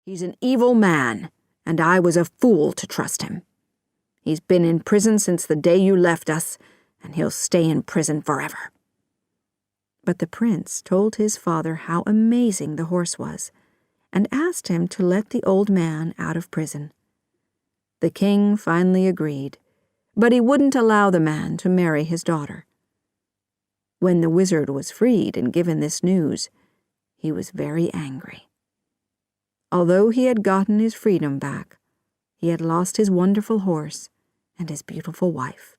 He's an evil man, and I was a fool to trust him. He's been in prison since the day you left us, and he'll stay in prison forever." But the prince told his father how amazing the horse was, and asked him to let the old man out of prison. The king finally agreed, but he wouldn't allow the man to marry his daughter. When the wizard was freed and given this news, he was very angry. Although he had gotten his freedom back, he had lost his wonderful horse and his beautiful wife.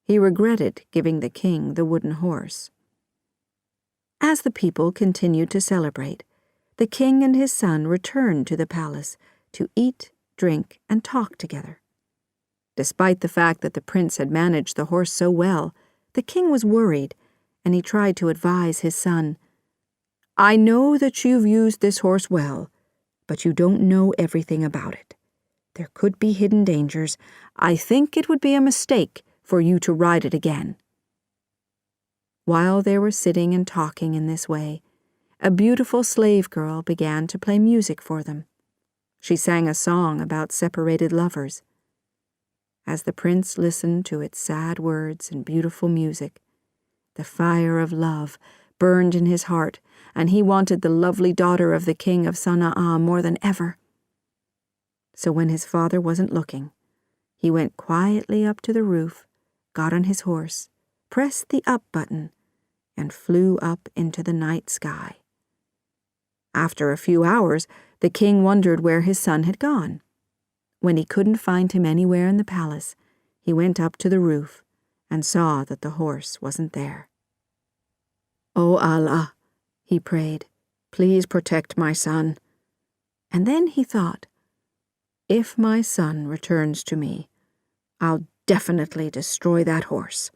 He regretted giving the king the wooden horse. As the people continued to celebrate, the king and his son returned to the palace to eat, drink, and talk together. Despite the fact that the prince had managed the horse so well, the king was worried, and he tried to advise his son. "I know that you've used this horse well, but you don't know everything about it. There could be hidden dangers. I think it would be a mistake for you to ride it again." While they were sitting and talking in this way, a beautiful slave girl began to play music for them. She sang a song about separated lovers. As the prince listened to its sad words and beautiful music, the fire of love burned in his heart, and he wanted the lovely daughter of the king of Sana'a more than ever. So when his father wasn't looking, he went quietly up to the roof, got on his horse, pressed the up button, and flew up into the night sky. After a few hours, the king wondered where his son had gone. When he couldn't find him anywhere in the palace, he went up to the roof and saw that the horse wasn't there. "O Allah," he prayed, "please protect my son." And then he thought, "If my son returns to me, I'll definitely destroy that horse.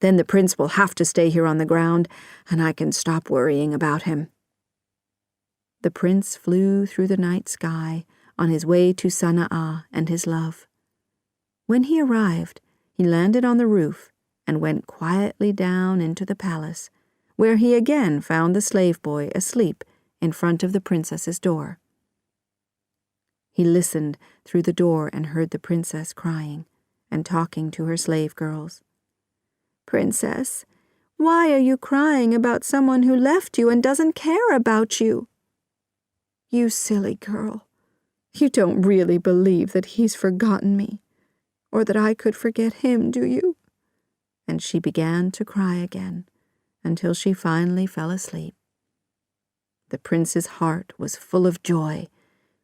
Then the prince will have to stay here on the ground, and I can stop worrying about him." The prince flew through the night sky on his way to Sana'a and his love. When he arrived, he landed on the roof and went quietly down into the palace, where he again found the slave boy asleep in front of the princess's door. He listened through the door and heard the princess crying and talking to her slave girls. "Princess, why are you crying about someone who left you and doesn't care about you?" "You silly girl, you don't really believe that he's forgotten me, or that I could forget him, do you?" And she began to cry again, until she finally fell asleep. The prince's heart was full of joy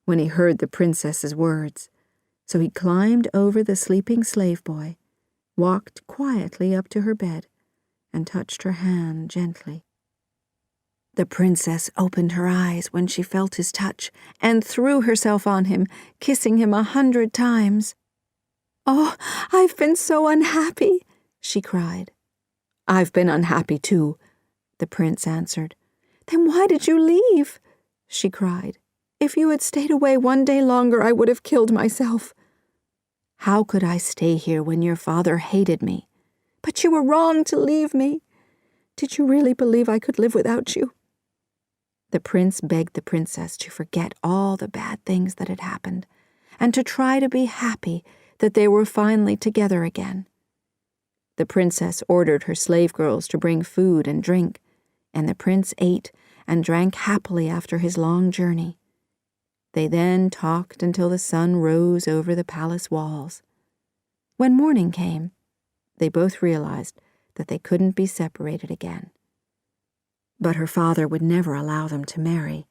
when he heard the princess's words, so he climbed over the sleeping slave boy, walked quietly up to her bed, and touched her hand gently. The princess opened her eyes when she felt his touch and threw herself on him, kissing him 100 times. "Oh, I've been so unhappy," she cried. "I've been unhappy too," the prince answered. "Then why did you leave?" she cried. "If you had stayed away one day longer, I would have killed myself." "How could I stay here when your father hated me?" "But you were wrong to leave me. Did you really believe I could live without you?" The prince begged the princess to forget all the bad things that had happened, and to try to be happy that they were finally together again. The princess ordered her slave girls to bring food and drink, and the prince ate and drank happily after his long journey. They then talked until the sun rose over the palace walls. When morning came, they both realized that they couldn't be separated again. But her father would never allow them to marry,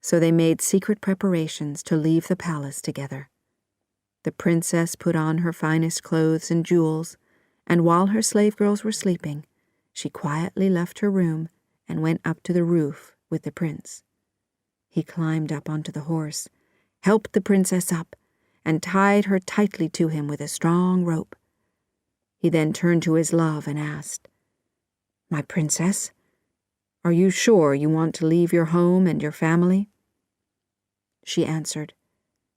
so they made secret preparations to leave the palace together. The princess put on her finest clothes and jewels, and while her slave girls were sleeping, she quietly left her room and went up to the roof with the prince. He climbed up onto the horse, helped the princess up, and tied her tightly to him with a strong rope. He then turned to his love and asked, "My princess, are you sure you want to leave your home and your family?" She answered,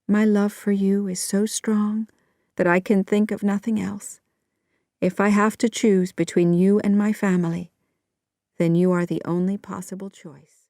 "My love for you is so strong that I can think of nothing else. If I have to choose between you and my family, then you are the only possible choice."